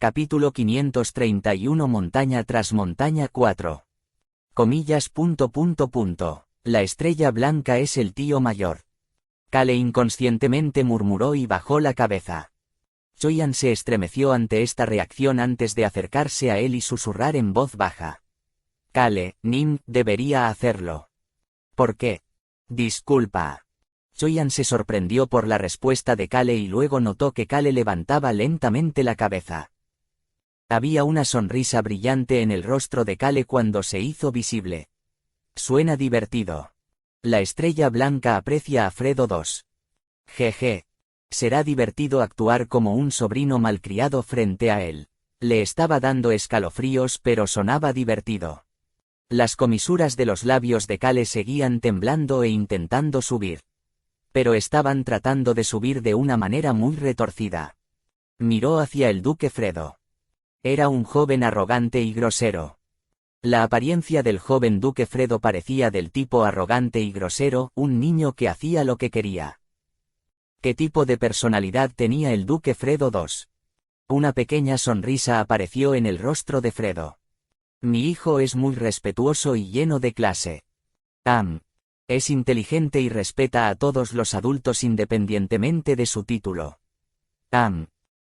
Capítulo 531 Montaña tras montaña 4. Comillas. La estrella blanca es el tío mayor. Kale inconscientemente murmuró y bajó la cabeza. Choyan se estremeció ante esta reacción antes de acercarse a él y susurrar en voz baja. Kale, Nim, debería hacerlo. ¿Por qué? Disculpa. Choyan se sorprendió por la respuesta de Kale y luego notó que Kale levantaba lentamente la cabeza. Había una sonrisa brillante en el rostro de Kale cuando se hizo visible. Suena divertido. La estrella blanca aprecia a Fredo 2. Jeje. Será divertido actuar como un sobrino malcriado frente a él. Le estaba dando escalofríos pero sonaba divertido. Las comisuras de los labios de Kale seguían temblando e intentando subir. Pero estaban tratando de subir de una manera muy retorcida. Miró hacia el duque Fredo. Era un joven arrogante y grosero. La apariencia del joven duque Fredo parecía del tipo arrogante y grosero, un niño que hacía lo que quería. ¿Qué tipo de personalidad tenía el duque Fredo 2? Una pequeña sonrisa apareció en el rostro de Fredo. Mi hijo es muy respetuoso y lleno de clase. Es inteligente y respeta a todos los adultos independientemente de su título.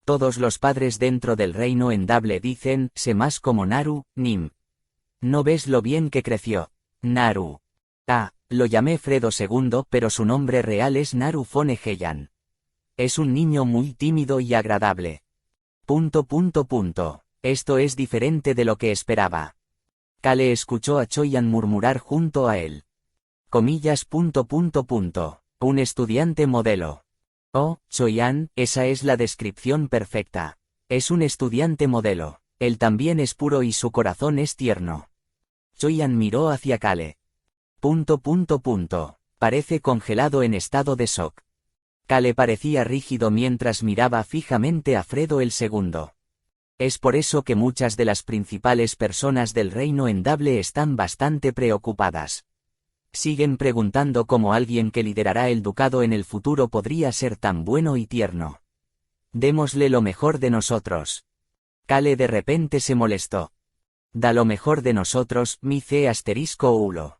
Todos los padres dentro del reino endable dicen, sé más como Naru, Nim. ¿No ves lo bien que creció? Naru. Lo llamé Fredo II, pero su nombre real es Naru Fone Heian. Es un niño muy tímido y agradable. Esto es diferente de lo que esperaba. Kale escuchó a Choyan murmurar junto a él. Comillas. Un estudiante modelo. Oh, Choyan, esa es la descripción perfecta. Es un estudiante modelo. Él también es puro y su corazón es tierno. Choyan miró hacia Kale. Parece congelado en estado de shock. Kale parecía rígido mientras miraba fijamente a Fredo II. Es por eso que muchas de las principales personas del reino endable están bastante preocupadas. Siguen preguntando cómo alguien que liderará el ducado en el futuro podría ser tan bueno y tierno. Démosle lo mejor de nosotros. Kale de repente se molestó. Da lo mejor de nosotros, mi C***ulo.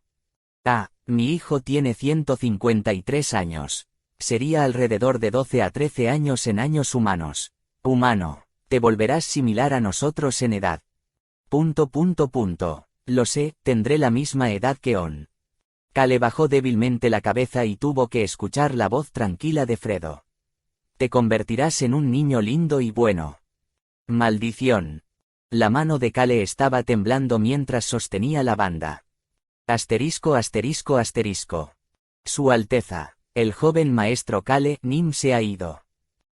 Mi hijo tiene 153 años. Sería alrededor de 12 a 13 años en años humanos. Humano, te volverás similar a nosotros en edad. Lo sé, tendré la misma edad que On. Kale bajó débilmente la cabeza y tuvo que escuchar la voz tranquila de Fredo. Te convertirás en un niño lindo y bueno. Maldición. La mano de Kale estaba temblando mientras sostenía la banda. *****. Su Alteza, el joven maestro Kale, Nim se ha ido.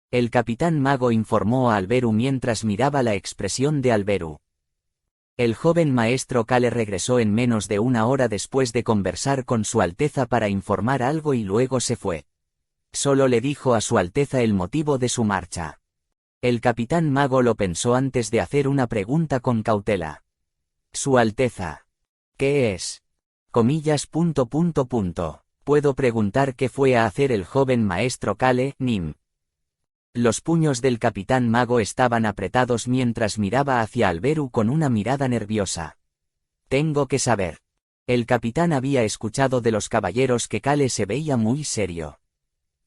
El capitán mago informó a Alberu mientras miraba la expresión de Alberu. El joven maestro Kale regresó en menos de una hora después de conversar con Su Alteza para informar algo y luego se fue. Solo le dijo a Su Alteza el motivo de su marcha. El capitán mago lo pensó antes de hacer una pregunta con cautela. Su Alteza. ¿Qué es? Comillas. ¿Puedo preguntar qué fue a hacer el joven maestro Kale, Nim? Los puños del capitán mago estaban apretados mientras miraba hacia Alberu con una mirada nerviosa. Tengo que saber. El capitán había escuchado de los caballeros que Kale se veía muy serio.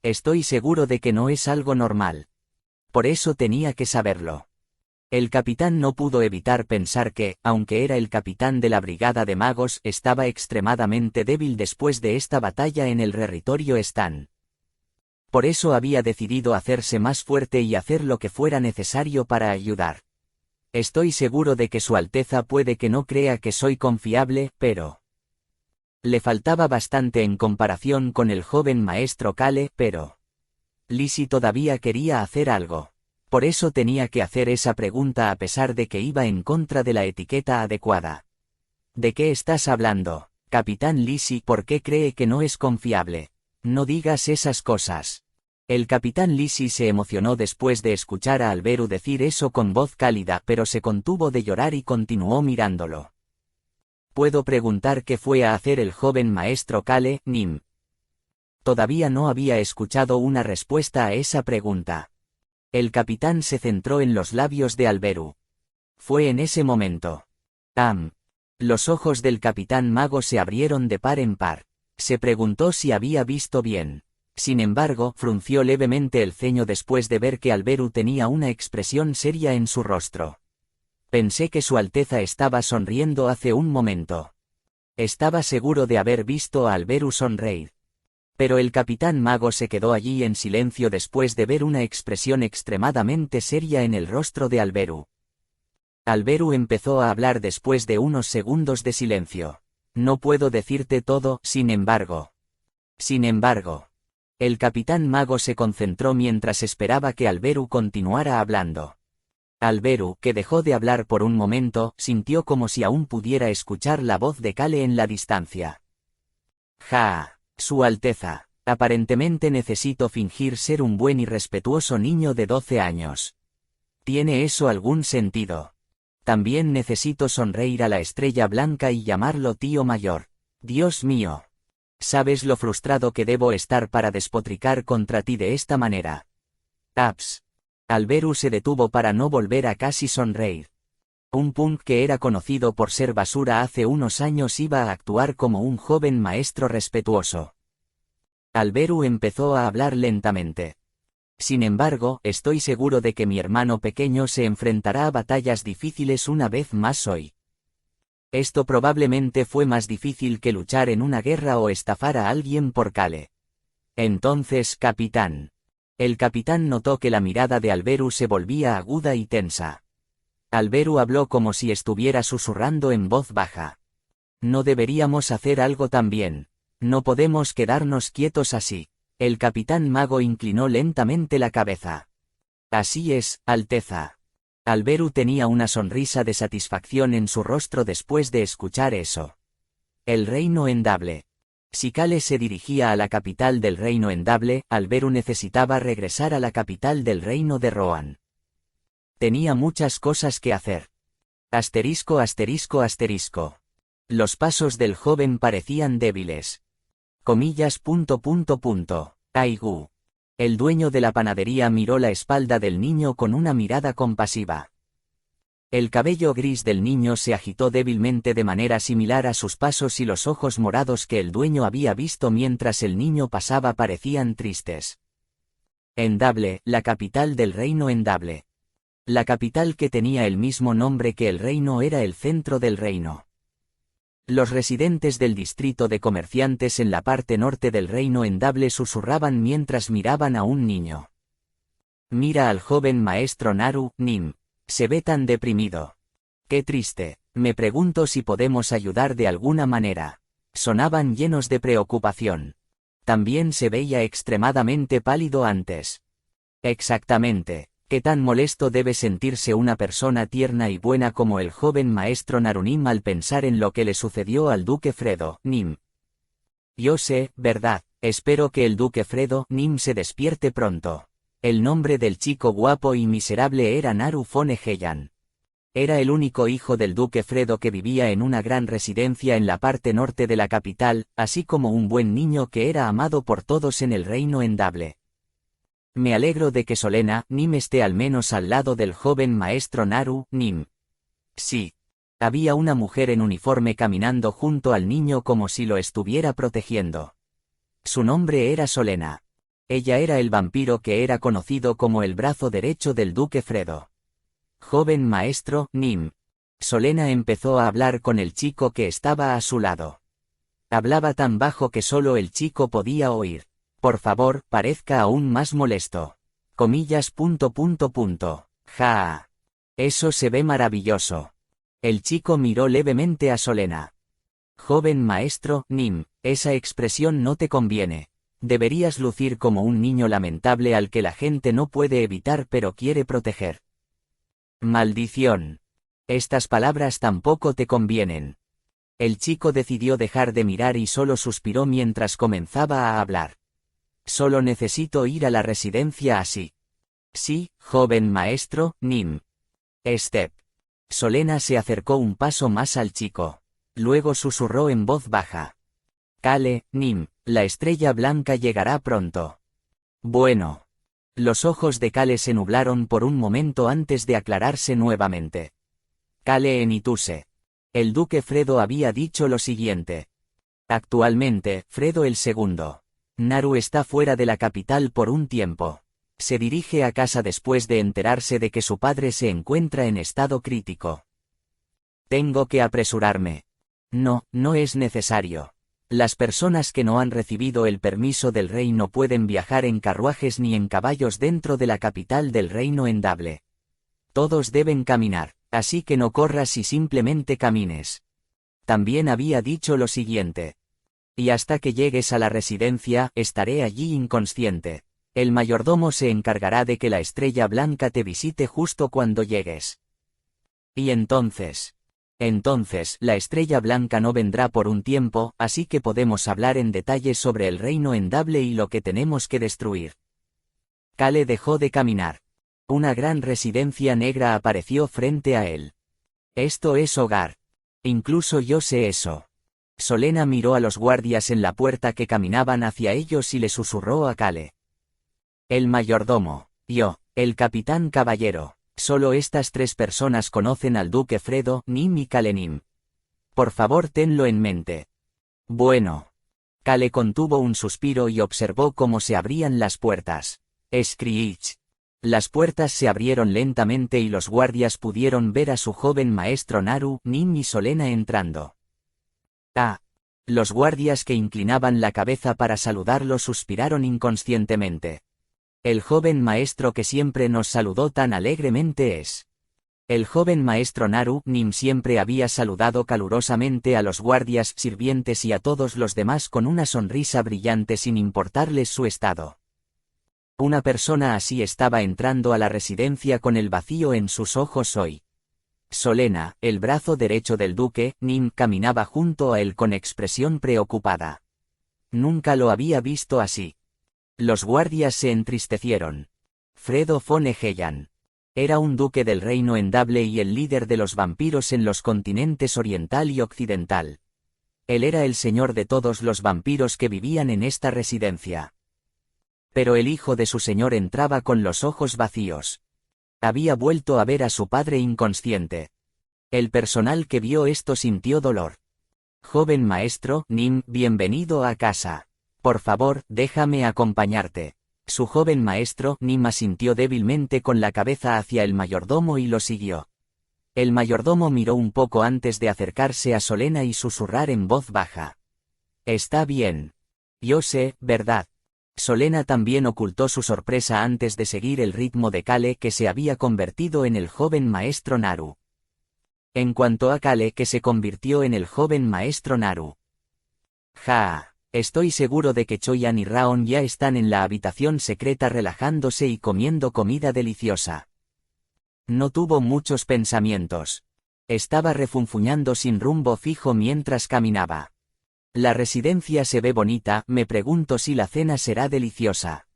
Estoy seguro de que no es algo normal. Por eso tenía que saberlo. El capitán no pudo evitar pensar que, aunque era el capitán de la brigada de magos, estaba extremadamente débil después de esta batalla en el territorio Stan. Por eso había decidido hacerse más fuerte y hacer lo que fuera necesario para ayudar. Estoy seguro de que Su Alteza puede que no crea que soy confiable, pero... Le faltaba bastante en comparación con el joven maestro Kale, pero... Lizzie todavía quería hacer algo. Por eso tenía que hacer esa pregunta a pesar de que iba en contra de la etiqueta adecuada. ¿De qué estás hablando, capitán Lizzie? ¿Por qué cree que no es confiable? No digas esas cosas. El capitán Lizzie se emocionó después de escuchar a Alberu decir eso con voz cálida, pero se contuvo de llorar y continuó mirándolo. ¿Puedo preguntar qué fue a hacer el joven maestro Kale, Nim? Todavía no había escuchado una respuesta a esa pregunta. El capitán se centró en los labios de Alberu. Fue en ese momento. ¡Am! Los ojos del capitán mago se abrieron de par en par. Se preguntó si había visto bien. Sin embargo, frunció levemente el ceño después de ver que Alberu tenía una expresión seria en su rostro. Pensé que Su Alteza estaba sonriendo hace un momento. Estaba seguro de haber visto a Alberu sonreír. Pero el capitán mago se quedó allí en silencio después de ver una expresión extremadamente seria en el rostro de Alberu. Alberu empezó a hablar después de unos segundos de silencio. No puedo decirte todo, sin embargo. Sin embargo. El capitán mago se concentró mientras esperaba que Alberu continuara hablando. Alberu, que dejó de hablar por un momento, sintió como si aún pudiera escuchar la voz de Kale en la distancia. ¡Ja! Su Alteza. Aparentemente necesito fingir ser un buen y respetuoso niño de 12 años. ¿Tiene eso algún sentido? También necesito sonreír a la estrella blanca y llamarlo tío mayor. Dios mío. ¿Sabes lo frustrado que debo estar para despotricar contra ti de esta manera? Aps. Alberu se detuvo para no volver a casi sonreír. Un punk que era conocido por ser basura hace unos años iba a actuar como un joven maestro respetuoso. Alberu empezó a hablar lentamente. Sin embargo, estoy seguro de que mi hermano pequeño se enfrentará a batallas difíciles una vez más hoy. Esto probablemente fue más difícil que luchar en una guerra o estafar a alguien por Kale. Entonces, capitán. El capitán notó que la mirada de Alberu se volvía aguda y tensa. Alberu habló como si estuviera susurrando en voz baja. No deberíamos hacer algo también. No podemos quedarnos quietos así. El capitán mago inclinó lentamente la cabeza. Así es, Alteza. Alberu tenía una sonrisa de satisfacción en su rostro después de escuchar eso. El reino Endable. Si Kale se dirigía a la capital del reino Endable, Alberu necesitaba regresar a la capital del reino de Rohan. Tenía muchas cosas que hacer. Asterisco asterisco asterisco. Los pasos del joven parecían débiles. Comillas. Aigu. El dueño de la panadería miró la espalda del niño con una mirada compasiva. El cabello gris del niño se agitó débilmente de manera similar a sus pasos y los ojos morados que el dueño había visto mientras el niño pasaba parecían tristes. Endable, la capital del reino Endable. La capital que tenía el mismo nombre que el reino era el centro del reino. Los residentes del distrito de comerciantes en la parte norte del reino Endable susurraban mientras miraban a un niño. Mira al joven maestro Naru, Nim. Se ve tan deprimido. Qué triste. Me pregunto si podemos ayudar de alguna manera. Sonaban llenos de preocupación. También se veía extremadamente pálido antes. Exactamente. ¿Qué tan molesto debe sentirse una persona tierna y buena como el joven maestro Narunim al pensar en lo que le sucedió al duque Fredo, Nim? Yo sé, verdad, espero que el duque Fredo, Nim se despierte pronto. El nombre del chico guapo y miserable era Naru Fone Heian. Era el único hijo del duque Fredo que vivía en una gran residencia en la parte norte de la capital, así como un buen niño que era amado por todos en el reino Endable. Me alegro de que Solena, Nim esté al menos al lado del joven maestro Naru, Nim. Sí. Había una mujer en uniforme caminando junto al niño como si lo estuviera protegiendo. Su nombre era Solena. Ella era el vampiro que era conocido como el brazo derecho del duque Fredo. Joven maestro, Nim. Solena empezó a hablar con el chico que estaba a su lado. Hablaba tan bajo que solo el chico podía oír. Por favor, parezca aún más molesto. Comillas. Ja. Eso se ve maravilloso. El chico miró levemente a Solena. Joven maestro, Nim, esa expresión no te conviene. Deberías lucir como un niño lamentable al que la gente no puede evitar pero quiere proteger. Maldición. Estas palabras tampoco te convienen. El chico decidió dejar de mirar y solo suspiró mientras comenzaba a hablar. Solo necesito ir a la residencia así. Sí, joven maestro, Nim. Step. Solena se acercó un paso más al chico. Luego susurró en voz baja. Kale, Nim, la estrella blanca llegará pronto. Bueno. Los ojos de Kale se nublaron por un momento antes de aclararse nuevamente. Kale Enituse. El duque Fredo había dicho lo siguiente. Actualmente, Fredo el segundo. Naru está fuera de la capital por un tiempo. Se dirige a casa después de enterarse de que su padre se encuentra en estado crítico. Tengo que apresurarme. No, no es necesario. Las personas que no han recibido el permiso del rey no pueden viajar en carruajes ni en caballos dentro de la capital del reino Endable. Todos deben caminar, así que no corras y simplemente camines. También había dicho lo siguiente. Y hasta que llegues a la residencia, estaré allí inconsciente. El mayordomo se encargará de que la estrella blanca te visite justo cuando llegues. Y entonces, la estrella blanca no vendrá por un tiempo, así que podemos hablar en detalle sobre el reino Endable y lo que tenemos que destruir. Kale dejó de caminar. Una gran residencia negra apareció frente a él. Esto es hogar. Incluso yo sé eso. Solena miró a los guardias en la puerta que caminaban hacia ellos y le susurró a Kale. El mayordomo, yo, el capitán caballero, solo estas 3 personas conocen al duque Fredo, Nim y Kale Nim. Por favor tenlo en mente. Bueno. Kale contuvo un suspiro y observó cómo se abrían las puertas. Screech. Las puertas se abrieron lentamente y los guardias pudieron ver a su joven maestro Naru, Nim y Solena entrando. Los guardias que inclinaban la cabeza para saludarlo suspiraron inconscientemente. El joven maestro que siempre nos saludó tan alegremente es. El joven maestro Naru, Nim siempre había saludado calurosamente a los guardias sirvientes y a todos los demás con una sonrisa brillante sin importarles su estado. Una persona así estaba entrando a la residencia con el vacío en sus ojos hoy. Solena, el brazo derecho del duque, Nim caminaba junto a él con expresión preocupada. Nunca lo había visto así. Los guardias se entristecieron. Fredo von Egeyan. Era un duque del reino Endable y el líder de los vampiros en los continentes oriental y occidental. Él era el señor de todos los vampiros que vivían en esta residencia. Pero el hijo de su señor entraba con los ojos vacíos. Había vuelto a ver a su padre inconsciente. El personal que vio esto sintió dolor. Joven maestro, Nim, bienvenido a casa. Por favor, déjame acompañarte. Su joven maestro, Nim, asintió débilmente con la cabeza hacia el mayordomo y lo siguió. El mayordomo miró un poco antes de acercarse a Solena y susurrar en voz baja. Está bien. Yo sé, ¿verdad? Solena también ocultó su sorpresa antes de seguir el ritmo de Kale que se había convertido en el joven maestro Naru. En cuanto a Kale que se convirtió en el joven maestro Naru. Estoy seguro de que Choyan y Raon ya están en la habitación secreta relajándose y comiendo comida deliciosa. No tuvo muchos pensamientos. Estaba refunfuñando sin rumbo fijo mientras caminaba. La residencia se ve bonita, me pregunto si la cena será deliciosa.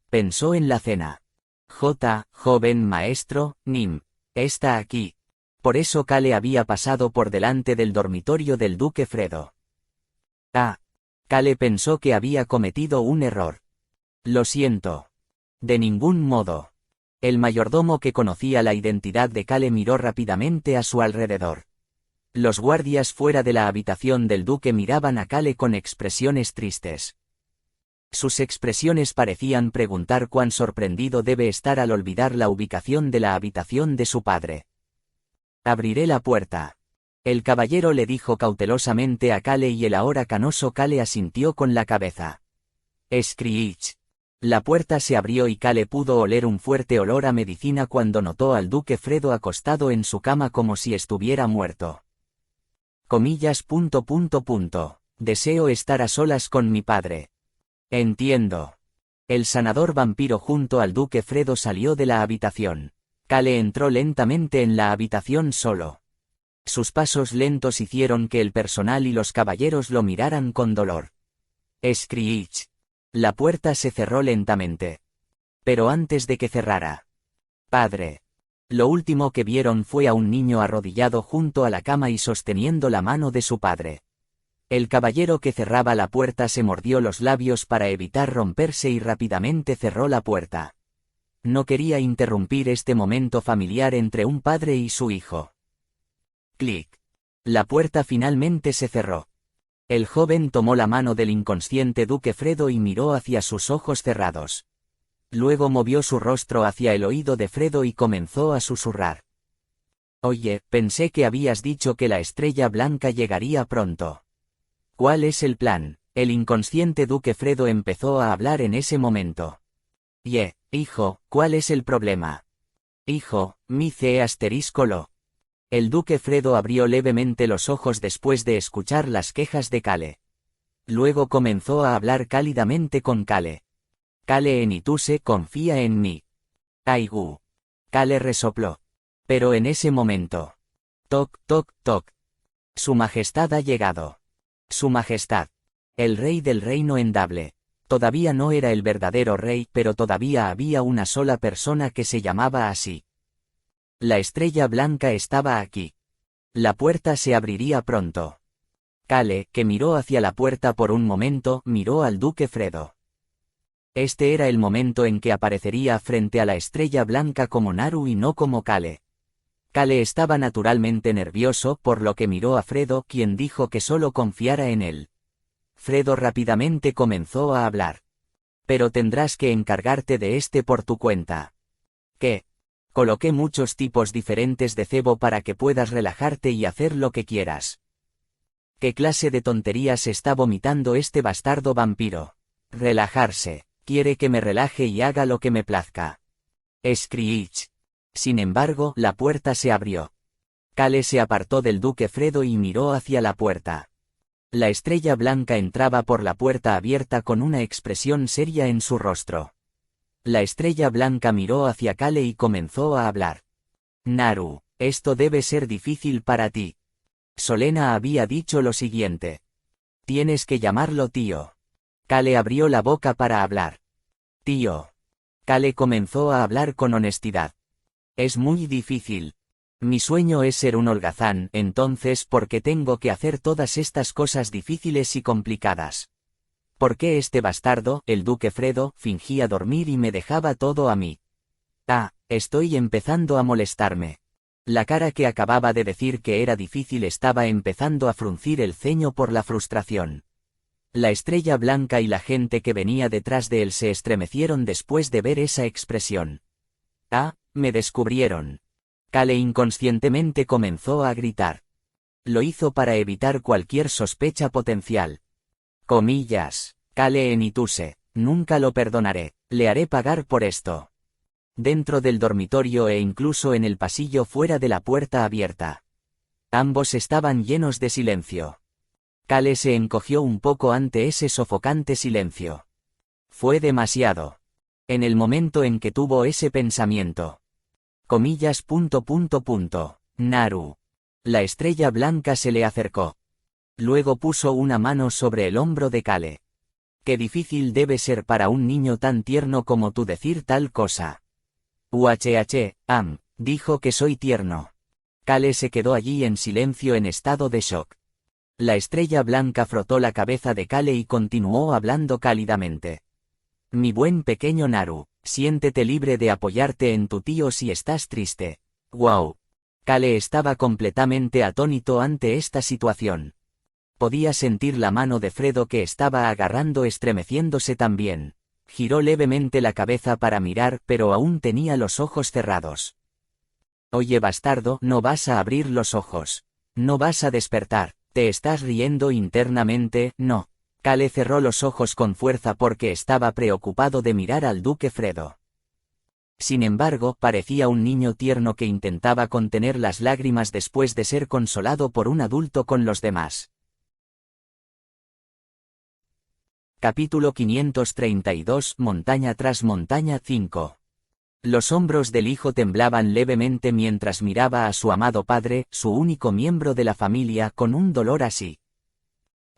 Pensó en la cena. Joven maestro, Nim. Está aquí. Por eso Kale había pasado por delante del dormitorio del duque Fredo. Kale pensó que había cometido un error. Lo siento. De ningún modo. El mayordomo que conocía la identidad de Kale miró rápidamente a su alrededor. Los guardias fuera de la habitación del duque miraban a Kale con expresiones tristes. Sus expresiones parecían preguntar cuán sorprendido debe estar al olvidar la ubicación de la habitación de su padre. Abriré la puerta. El caballero le dijo cautelosamente a Kale y el ahora canoso Kale asintió con la cabeza. Screech. La puerta se abrió y Kale pudo oler un fuerte olor a medicina cuando notó al duque Fredo acostado en su cama como si estuviera muerto. Deseo estar a solas con mi padre. Entiendo. El sanador vampiro junto al duque Fredo salió de la habitación. Kale entró lentamente en la habitación solo. Sus pasos lentos hicieron que el personal y los caballeros lo miraran con dolor. Screech. La puerta se cerró lentamente. Pero antes de que cerrara. Padre. Lo último que vieron fue a un niño arrodillado junto a la cama y sosteniendo la mano de su padre. El caballero que cerraba la puerta se mordió los labios para evitar romperse y rápidamente cerró la puerta. No quería interrumpir este momento familiar entre un padre y su hijo. Clic. La puerta finalmente se cerró. El joven tomó la mano del inconsciente duque Fredo y miró hacia sus ojos cerrados. Luego movió su rostro hacia el oído de Fredo y comenzó a susurrar. Oye, pensé que habías dicho que la estrella blanca llegaría pronto. ¿Cuál es el plan? El inconsciente duque Fredo empezó a hablar en ese momento. Hijo, ¿cuál es el problema? Hijo, mi ce asterisco lo. El duque Fredo abrió levemente los ojos después de escuchar las quejas de Kale. Luego comenzó a hablar cálidamente con Kale. Kale Enituse confía en mí. Aigu. Kale resopló. Pero en ese momento. Toc, toc, toc. Su Majestad ha llegado. Su Majestad. El rey del reino Endable. Todavía no era el verdadero rey, pero todavía había una sola persona que se llamaba así. La estrella blanca estaba aquí. La puerta se abriría pronto. Kale, que miró hacia la puerta por un momento, miró al duque Fredo. Este era el momento en que aparecería frente a la estrella blanca como Naru y no como Kale. Kale estaba naturalmente nervioso, por lo que miró a Fredo, quien dijo que solo confiara en él. Fredo rápidamente comenzó a hablar. Pero tendrás que encargarte de este por tu cuenta. ¿Qué? Coloqué muchos tipos diferentes de cebo para que puedas relajarte y hacer lo que quieras. ¿Qué clase de tonterías está vomitando este bastardo vampiro? Relajarse. Quiere que me relaje y haga lo que me plazca. Screech. Sin embargo, la puerta se abrió. Kale se apartó del duque Fredo y miró hacia la puerta. La estrella blanca entraba por la puerta abierta con una expresión seria en su rostro. La estrella blanca miró hacia Kale y comenzó a hablar. Naru, esto debe ser difícil para ti. Solena había dicho lo siguiente. Tienes que llamarlo tío. Kale abrió la boca para hablar. Tío. Kale comenzó a hablar con honestidad. Es muy difícil. Mi sueño es ser un holgazán, entonces ¿por qué tengo que hacer todas estas cosas difíciles y complicadas? ¿Por qué este bastardo, el duque Fredo, fingía dormir y me dejaba todo a mí? Estoy empezando a molestarme. La cara que acababa de decir que era difícil estaba empezando a fruncir el ceño por la frustración. La estrella blanca y la gente que venía detrás de él se estremecieron después de ver esa expresión. Me descubrieron. Kale inconscientemente comenzó a gritar. Lo hizo para evitar cualquier sospecha potencial. Comillas. Kale Enituse, nunca lo perdonaré, le haré pagar por esto. Dentro del dormitorio e incluso en el pasillo fuera de la puerta abierta. Ambos estaban llenos de silencio. Kale se encogió un poco ante ese sofocante silencio. Fue demasiado. En el momento en que tuvo ese pensamiento. Comillas. Naru. La estrella blanca se le acercó. Luego puso una mano sobre el hombro de Kale. Qué difícil debe ser para un niño tan tierno como tú decir tal cosa. Dijo que soy tierno. Kale se quedó allí en silencio en estado de shock. La estrella blanca frotó la cabeza de Kale y continuó hablando cálidamente. Mi buen pequeño Naru, siéntete libre de apoyarte en tu tío si estás triste. Wow. Kale estaba completamente atónito ante esta situación. Podía sentir la mano de Fredo que estaba agarrando estremeciéndose también. Giró levemente la cabeza para mirar, pero aún tenía los ojos cerrados. Oye bastardo, no vas a abrir los ojos. No vas a despertar. ¿Te estás riendo internamente? No. Kale cerró los ojos con fuerza porque estaba preocupado de mirar al duque Fredo. Sin embargo, parecía un niño tierno que intentaba contener las lágrimas después de ser consolado por un adulto con los demás. Capítulo 532, Montaña tras montaña 5. Los hombros del hijo temblaban levemente mientras miraba a su amado padre, su único miembro de la familia, con un dolor así.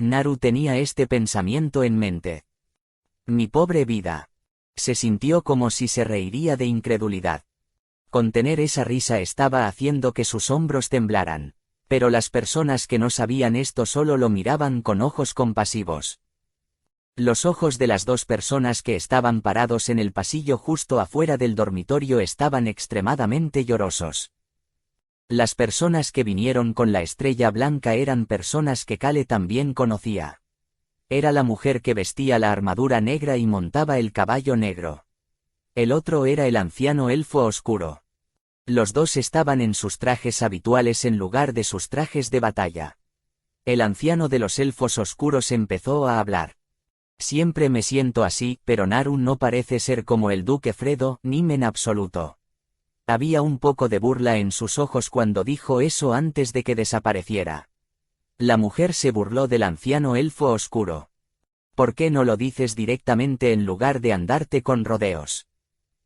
Naru tenía este pensamiento en mente. Mi pobre vida. Se sintió como si se reiría de incredulidad. Contener esa risa estaba haciendo que sus hombros temblaran. Pero las personas que no sabían esto solo lo miraban con ojos compasivos. Los ojos de las dos personas que estaban parados en el pasillo justo afuera del dormitorio estaban extremadamente llorosos. Las personas que vinieron con la estrella blanca eran personas que Cale también conocía. Era la mujer que vestía la armadura negra y montaba el caballo negro. El otro era el anciano elfo oscuro. Los dos estaban en sus trajes habituales en lugar de sus trajes de batalla. El anciano de los elfos oscuros empezó a hablar. Siempre me siento así, pero Naru no parece ser como el duque Fredo, Nim en absoluto. Había un poco de burla en sus ojos cuando dijo eso antes de que desapareciera. La mujer se burló del anciano elfo oscuro. ¿Por qué no lo dices directamente en lugar de andarte con rodeos?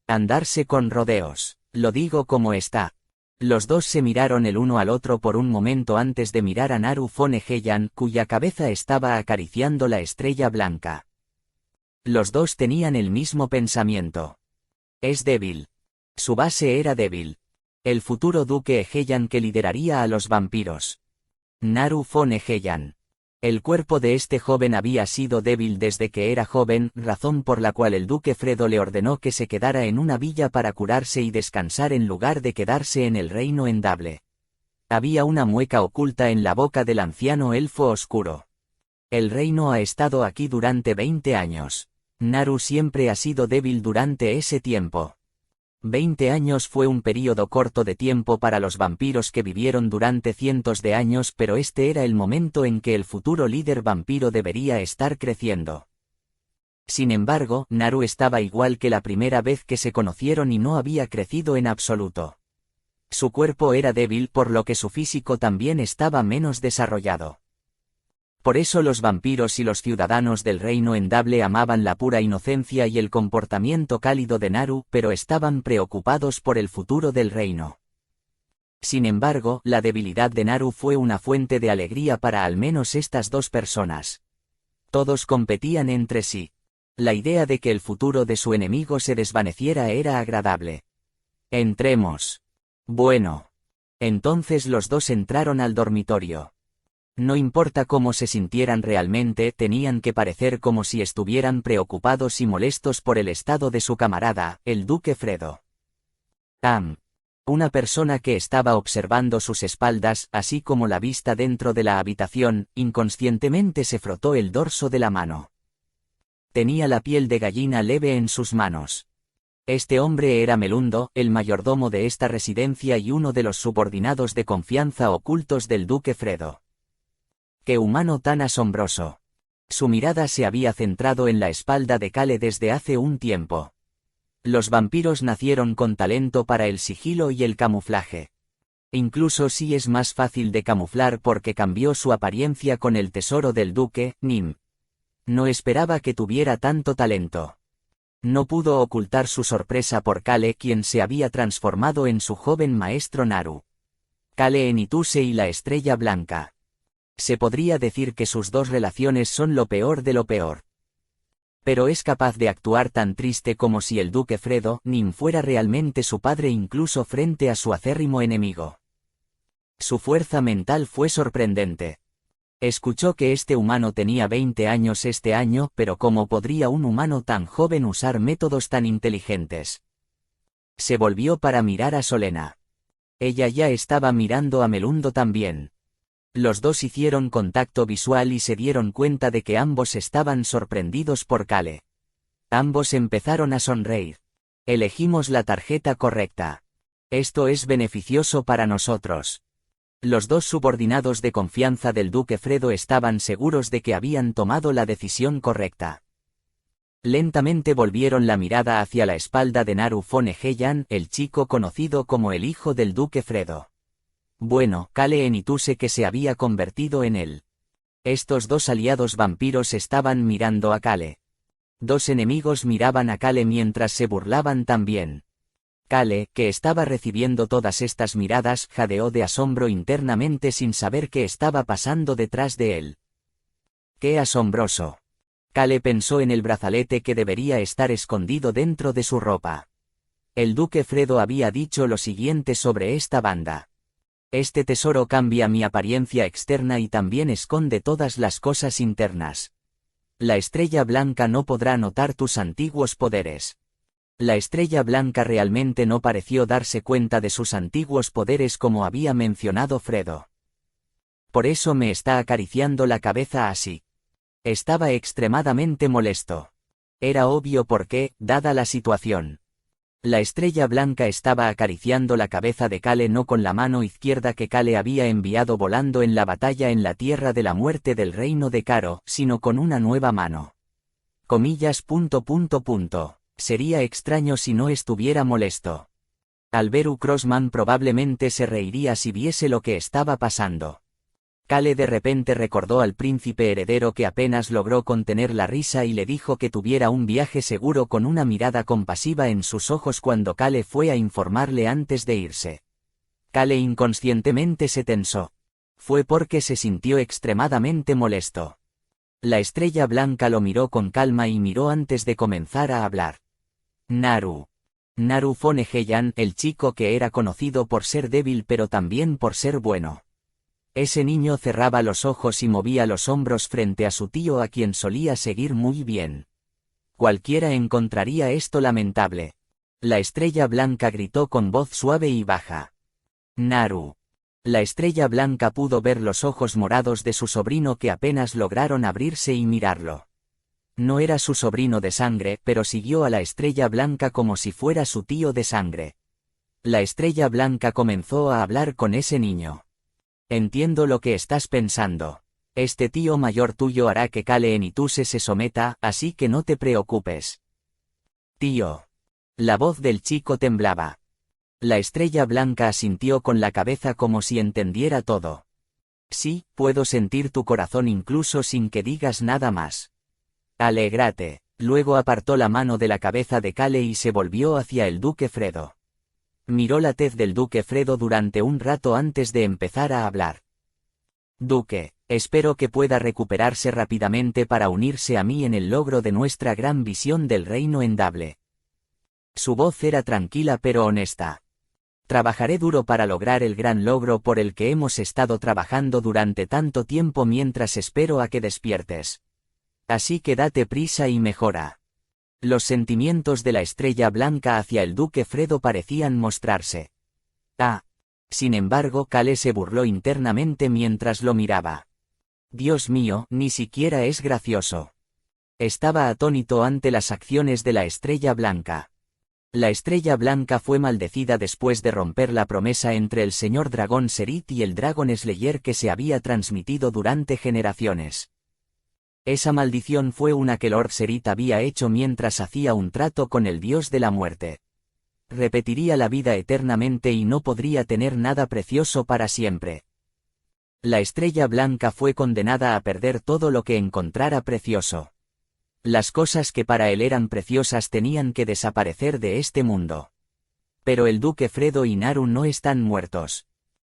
Andarse con rodeos, lo digo como está. Los dos se miraron el uno al otro por un momento antes de mirar a Naru von Egeyan, cuya cabeza estaba acariciando la estrella blanca. Los dos tenían el mismo pensamiento. Es débil. Su base era débil. El futuro duque Egeyan que lideraría a los vampiros. Naru von Egeyan. El cuerpo de este joven había sido débil desde que era joven, razón por la cual el duque Fredo le ordenó que se quedara en una villa para curarse y descansar en lugar de quedarse en el reino endable. Había una mueca oculta en la boca del anciano elfo oscuro. El reino ha estado aquí durante 20 años. Naru siempre ha sido débil durante ese tiempo. 20 años fue un período corto de tiempo para los vampiros que vivieron durante cientos de años, pero este era el momento en que el futuro líder vampiro debería estar creciendo. Sin embargo, Naru estaba igual que la primera vez que se conocieron y no había crecido en absoluto. Su cuerpo era débil, por lo que su físico también estaba menos desarrollado. Por eso los vampiros y los ciudadanos del reino endable amaban la pura inocencia y el comportamiento cálido de Naru, pero estaban preocupados por el futuro del reino. Sin embargo, la debilidad de Naru fue una fuente de alegría para al menos estas dos personas. Todos competían entre sí. La idea de que el futuro de su enemigo se desvaneciera era agradable. Entremos. Bueno. Entonces los dos entraron al dormitorio. No importa cómo se sintieran realmente, tenían que parecer como si estuvieran preocupados y molestos por el estado de su camarada, el duque Fredo. Una persona que estaba observando sus espaldas, así como la vista dentro de la habitación, inconscientemente se frotó el dorso de la mano. Tenía la piel de gallina leve en sus manos. Este hombre era Melundo, el mayordomo de esta residencia y uno de los subordinados de confianza ocultos del duque Fredo. ¡Qué humano tan asombroso! Su mirada se había centrado en la espalda de Cale desde hace un tiempo. Los vampiros nacieron con talento para el sigilo y el camuflaje. Incluso si es más fácil de camuflar porque cambió su apariencia con el tesoro del duque, Nim. No esperaba que tuviera tanto talento. No pudo ocultar su sorpresa por Cale, quien se había transformado en su joven maestro Naru. Cale Enituse y la estrella blanca. Se podría decir que sus dos relaciones son lo peor de lo peor. Pero es capaz de actuar tan triste como si el duque Fredo, Nim, fuera realmente su padre incluso frente a su acérrimo enemigo. Su fuerza mental fue sorprendente. Escuchó que este humano tenía 20 años este año, pero ¿cómo podría un humano tan joven usar métodos tan inteligentes? Se volvió para mirar a Solena. Ella ya estaba mirando a Melundo también. Los dos hicieron contacto visual y se dieron cuenta de que ambos estaban sorprendidos por Cale. Ambos empezaron a sonreír. Elegimos la tarjeta correcta. Esto es beneficioso para nosotros. Los dos subordinados de confianza del duque Fredo estaban seguros de que habían tomado la decisión correcta. Lentamente volvieron la mirada hacia la espalda de Naru von Egeyan, el chico conocido como el hijo del duque Fredo. Bueno, Cale Enituse que se había convertido en él. Estos dos aliados vampiros estaban mirando a Cale. Dos enemigos miraban a Cale mientras se burlaban también. Cale, que estaba recibiendo todas estas miradas, jadeó de asombro internamente sin saber qué estaba pasando detrás de él. ¡Qué asombroso! Cale pensó en el brazalete que debería estar escondido dentro de su ropa. El duque Fredo había dicho lo siguiente sobre esta banda. Este tesoro cambia mi apariencia externa y también esconde todas las cosas internas. La estrella blanca no podrá notar tus antiguos poderes. La estrella blanca realmente no pareció darse cuenta de sus antiguos poderes como había mencionado Fredo. Por eso me está acariciando la cabeza así. Estaba extremadamente molesto. Era obvio porque, dada la situación. La estrella blanca estaba acariciando la cabeza de Kale no con la mano izquierda que Kale había enviado volando en la batalla en la Tierra de la Muerte del reino de Caro, sino con una nueva mano. Comillas. Sería extraño si no estuviera molesto. Alberu Crossman probablemente se reiría si viese lo que estaba pasando. Kale de repente recordó al príncipe heredero que apenas logró contener la risa y le dijo que tuviera un viaje seguro con una mirada compasiva en sus ojos cuando Kale fue a informarle antes de irse. Kale inconscientemente se tensó. Fue porque se sintió extremadamente molesto. La estrella blanca lo miró con calma y miró antes de comenzar a hablar. Naru. Naru Foneheyan, el chico que era conocido por ser débil pero también por ser bueno. Ese niño cerraba los ojos y movía los hombros frente a su tío a quien solía seguir muy bien. Cualquiera encontraría esto lamentable. La estrella blanca gritó con voz suave y baja. Naru. La estrella blanca pudo ver los ojos morados de su sobrino que apenas lograron abrirse y mirarlo. No era su sobrino de sangre, pero siguió a la estrella blanca como si fuera su tío de sangre. La estrella blanca comenzó a hablar con ese niño. Entiendo lo que estás pensando. Este tío mayor tuyo hará que Kale Enituse se someta, así que no te preocupes. Tío. La voz del chico temblaba. La estrella blanca asintió con la cabeza como si entendiera todo. Sí, puedo sentir tu corazón incluso sin que digas nada más. Alégrate. Luego apartó la mano de la cabeza de Kale y se volvió hacia el duque Fredo. Miró la tez del duque Fredo durante un rato antes de empezar a hablar. Duque, espero que pueda recuperarse rápidamente para unirse a mí en el logro de nuestra gran visión del reino endable. Su voz era tranquila pero honesta. Trabajaré duro para lograr el gran logro por el que hemos estado trabajando durante tanto tiempo mientras espero a que despiertes. Así que date prisa y mejora. Los sentimientos de la estrella blanca hacia el duque Fredo parecían mostrarse. Sin embargo, Kale se burló internamente mientras lo miraba. Dios mío, ni siquiera es gracioso. Estaba atónito ante las acciones de la estrella blanca. La estrella blanca fue maldecida después de romper la promesa entre el señor dragón Serit y el Dragon Slayer que se había transmitido durante generaciones. Esa maldición fue una que Lord Serit había hecho mientras hacía un trato con el dios de la muerte. Repetiría la vida eternamente y no podría tener nada precioso para siempre. La estrella blanca fue condenada a perder todo lo que encontrara precioso. Las cosas que para él eran preciosas tenían que desaparecer de este mundo. Pero el duque Fredo y Naru no están muertos.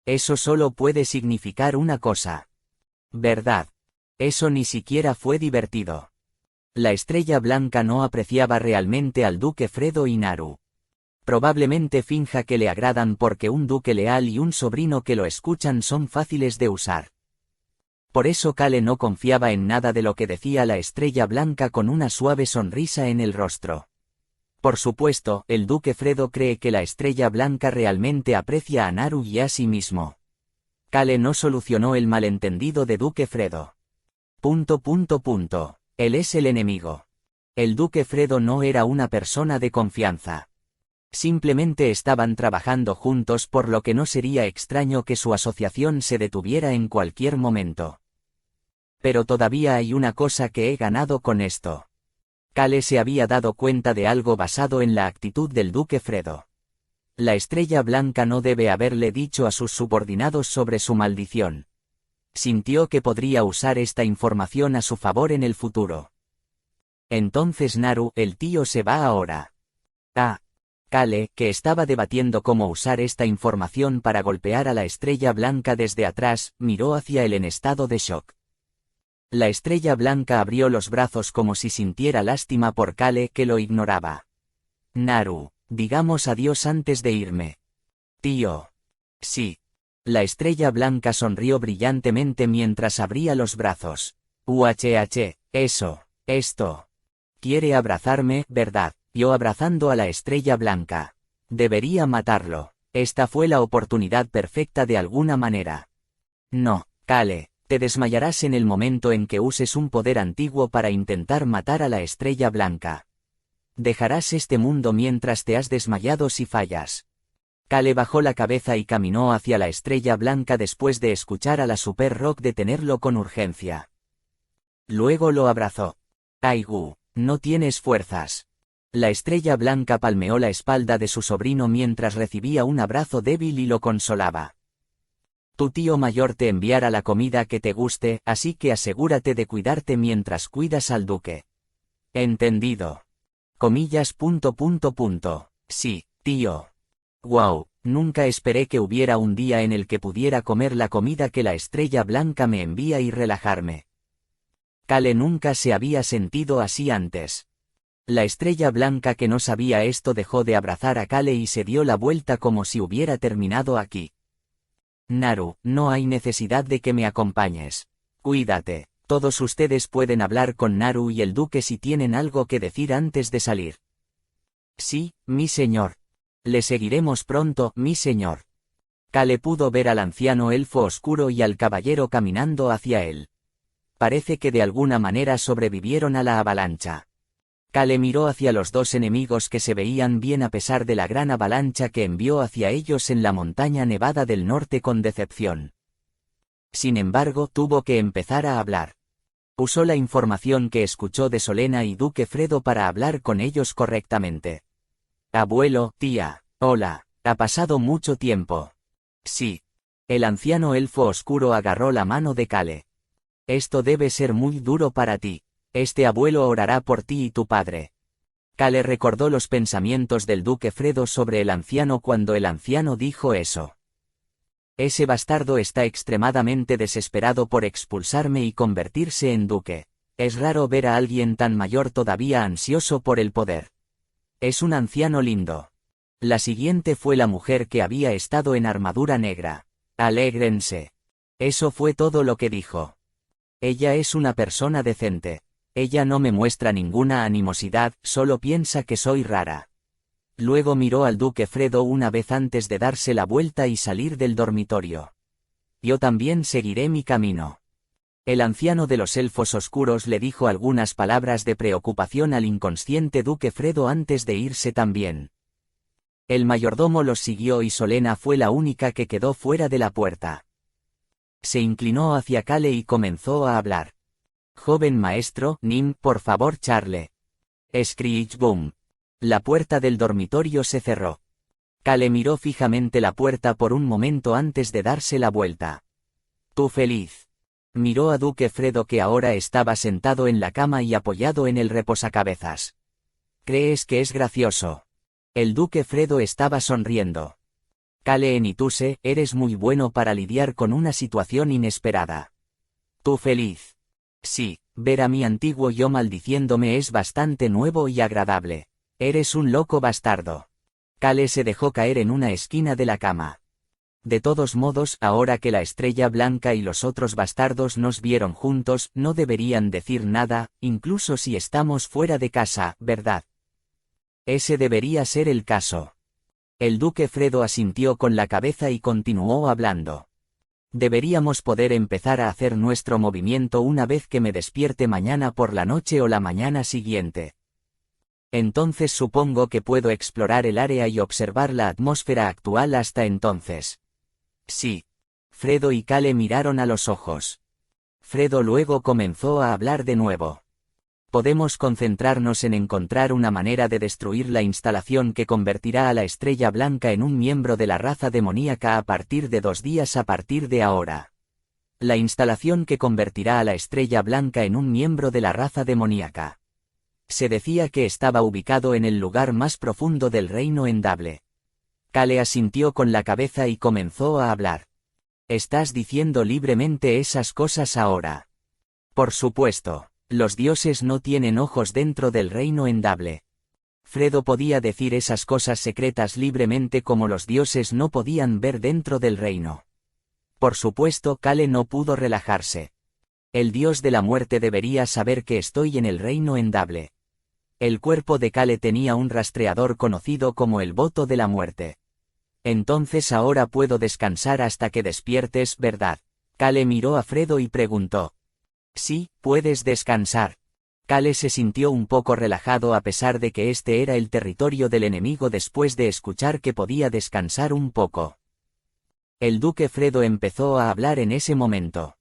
Eso solo puede significar una cosa. ¿Verdad? Eso ni siquiera fue divertido. La estrella blanca no apreciaba realmente al duque Fredo y Naru. Probablemente finja que le agradan porque un duque leal y un sobrino que lo escuchan son fáciles de usar. Por eso Kale no confiaba en nada de lo que decía la estrella blanca con una suave sonrisa en el rostro. Por supuesto, el duque Fredo cree que la estrella blanca realmente aprecia a Naru y a sí mismo. Kale no solucionó el malentendido de duque Fredo. Él es el enemigo. El duque Fredo no era una persona de confianza. Simplemente estaban trabajando juntos por lo que no sería extraño que su asociación se detuviera en cualquier momento. Pero todavía hay una cosa que he ganado con esto. Kale se había dado cuenta de algo basado en la actitud del duque Fredo. La estrella blanca no debe haberle dicho a sus subordinados sobre su maldición. Sintió que podría usar esta información a su favor en el futuro. Entonces Naru, el tío se va ahora. Kale, que estaba debatiendo cómo usar esta información para golpear a la estrella blanca desde atrás, miró hacia él en estado de shock. La estrella blanca abrió los brazos como si sintiera lástima por Kale que lo ignoraba. Naru, digamos adiós antes de irme. Tío. Sí. La estrella blanca sonrió brillantemente mientras abría los brazos. Eso. Esto. Quiere abrazarme, ¿verdad? Yo abrazando a la estrella blanca. Debería matarlo. Esta fue la oportunidad perfecta de alguna manera. No, Kale, te desmayarás en el momento en que uses un poder antiguo para intentar matar a la estrella blanca. Dejarás este mundo mientras te has desmayado si fallas. Kale bajó la cabeza y caminó hacia la estrella blanca después de escuchar a la Super Rock detenerlo con urgencia. Luego lo abrazó. Aigu, no tienes fuerzas. La estrella blanca palmeó la espalda de su sobrino mientras recibía un abrazo débil y lo consolaba. Tu tío mayor te enviará la comida que te guste, así que asegúrate de cuidarte mientras cuidas al duque. Entendido. Comillas. Sí, tío. Wow, nunca esperé que hubiera un día en el que pudiera comer la comida que la estrella blanca me envía y relajarme. Kale nunca se había sentido así antes. La estrella blanca que no sabía esto dejó de abrazar a Kale y se dio la vuelta como si hubiera terminado aquí. Naru, no hay necesidad de que me acompañes. Cuídate, todos ustedes pueden hablar con Naru y el duque si tienen algo que decir antes de salir. Sí, mi señor. Le seguiremos pronto, mi señor. Kale pudo ver al anciano elfo oscuro y al caballero caminando hacia él. Parece que de alguna manera sobrevivieron a la avalancha. Kale miró hacia los dos enemigos que se veían bien a pesar de la gran avalancha que envió hacia ellos en la montaña nevada del norte con decepción. Sin embargo, tuvo que empezar a hablar. Usó la información que escuchó de Solena y Duque Fredo para hablar con ellos correctamente. Abuelo, tía, hola, ha pasado mucho tiempo. Sí. El anciano elfo oscuro agarró la mano de Kale. Esto debe ser muy duro para ti. Este abuelo orará por ti y tu padre. Kale recordó los pensamientos del duque Fredo sobre el anciano cuando el anciano dijo eso. Ese bastardo está extremadamente desesperado por expulsarme y convertirse en duque. Es raro ver a alguien tan mayor todavía ansioso por el poder. Es un anciano lindo. La siguiente fue la mujer que había estado en armadura negra. Alégrense. Eso fue todo lo que dijo. Ella es una persona decente. Ella no me muestra ninguna animosidad, solo piensa que soy rara. Luego miró al duque Fredo una vez antes de darse la vuelta y salir del dormitorio. Yo también seguiré mi camino. El anciano de los elfos oscuros le dijo algunas palabras de preocupación al inconsciente duque Fredo antes de irse también. El mayordomo los siguió y Solena fue la única que quedó fuera de la puerta. Se inclinó hacia Kale y comenzó a hablar. Joven maestro, Nim, por favor charle. Screech boom. La puerta del dormitorio se cerró. Kale miró fijamente la puerta por un momento antes de darse la vuelta. Tú feliz. Miró a Duque Fredo que ahora estaba sentado en la cama y apoyado en el reposacabezas. ¿Crees que es gracioso? El Duque Fredo estaba sonriendo. Kale Enituse, eres muy bueno para lidiar con una situación inesperada. Tú feliz. Sí, ver a mi antiguo yo maldiciéndome es bastante nuevo y agradable. Eres un loco bastardo. Kale se dejó caer en una esquina de la cama. De todos modos, ahora que la estrella blanca y los otros bastardos nos vieron juntos, no deberían decir nada, incluso si estamos fuera de casa, ¿verdad? Ese debería ser el caso. El duque Fredo asintió con la cabeza y continuó hablando. Deberíamos poder empezar a hacer nuestro movimiento una vez que me despierte mañana por la noche o la mañana siguiente. Entonces supongo que puedo explorar el área y observar la atmósfera actual hasta entonces. Sí. Fredo y Kale miraron a los ojos. Fredo luego comenzó a hablar de nuevo. Podemos concentrarnos en encontrar una manera de destruir la instalación que convertirá a la estrella blanca en un miembro de la raza demoníaca a partir de 2 días a partir de ahora. La instalación que convertirá a la estrella blanca en un miembro de la raza demoníaca. Se decía que estaba ubicado en el lugar más profundo del reino endable. Kale asintió con la cabeza y comenzó a hablar. ¿Estás diciendo libremente esas cosas ahora? Por supuesto. Los dioses no tienen ojos dentro del reino endable. Fredo podía decir esas cosas secretas libremente como los dioses no podían ver dentro del reino. Por supuesto, Kale no pudo relajarse. El dios de la muerte debería saber que estoy en el reino Endable. El cuerpo de Kale tenía un rastreador conocido como el voto de la muerte. Entonces ahora puedo descansar hasta que despiertes, ¿verdad? Kale miró a Fredo y preguntó. Sí, puedes descansar. Kale se sintió un poco relajado a pesar de que este era el territorio del enemigo después de escuchar que podía descansar un poco. El duque Fredo empezó a hablar en ese momento.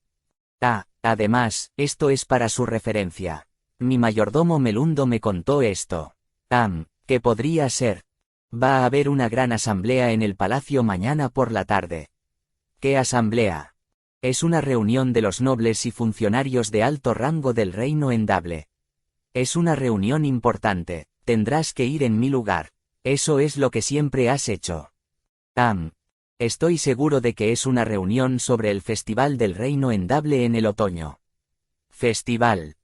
Además, esto es para su referencia. Mi mayordomo Melundo me contó esto. ¿Qué podría ser? Va a haber una gran asamblea en el palacio mañana por la tarde. ¿Qué asamblea? Es una reunión de los nobles y funcionarios de alto rango del reino Endable. Es una reunión importante, tendrás que ir en mi lugar. Eso es lo que siempre has hecho. Estoy seguro de que es una reunión sobre el Festival del Reino Endable en el otoño. ¿Festival?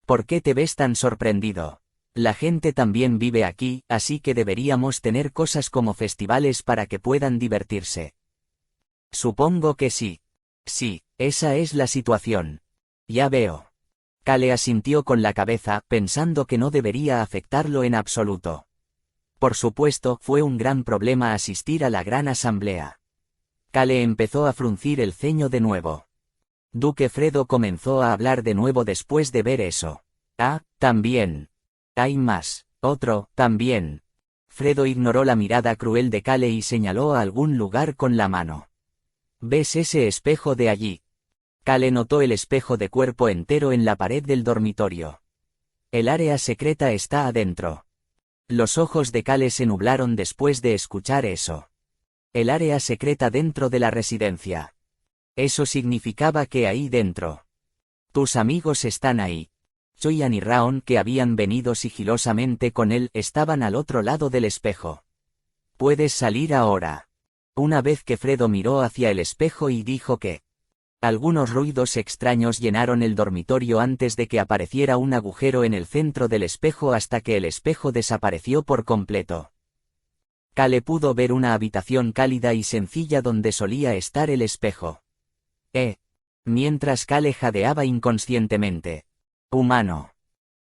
¿Por qué te ves tan sorprendido? La gente también vive aquí, así que deberíamos tener cosas como festivales para que puedan divertirse. Supongo que sí. Sí, esa es la situación. Ya veo. Kale asintió con la cabeza, pensando que no debería afectarlo en absoluto. Por supuesto, fue un gran problema asistir a la gran asamblea. Kale empezó a fruncir el ceño de nuevo. Duque Fredo comenzó a hablar de nuevo después de ver eso. También. Hay más. Otro, también. Fredo ignoró la mirada cruel de Kale y señaló a algún lugar con la mano. ¿Ves ese espejo de allí? Kale notó el espejo de cuerpo entero en la pared del dormitorio. El área secreta está adentro. Los ojos de Kale se nublaron después de escuchar eso. El área secreta dentro de la residencia. Eso significaba que ahí dentro. Tus amigos están ahí. Choyan y Raon, que habían venido sigilosamente con él, estaban al otro lado del espejo. Puedes salir ahora. Una vez que Fredo miró hacia el espejo y dijo que... Algunos ruidos extraños llenaron el dormitorio antes de que apareciera un agujero en el centro del espejo hasta que el espejo desapareció por completo. Kale pudo ver una habitación cálida y sencilla donde solía estar el espejo. Mientras Kale jadeaba inconscientemente. Humano.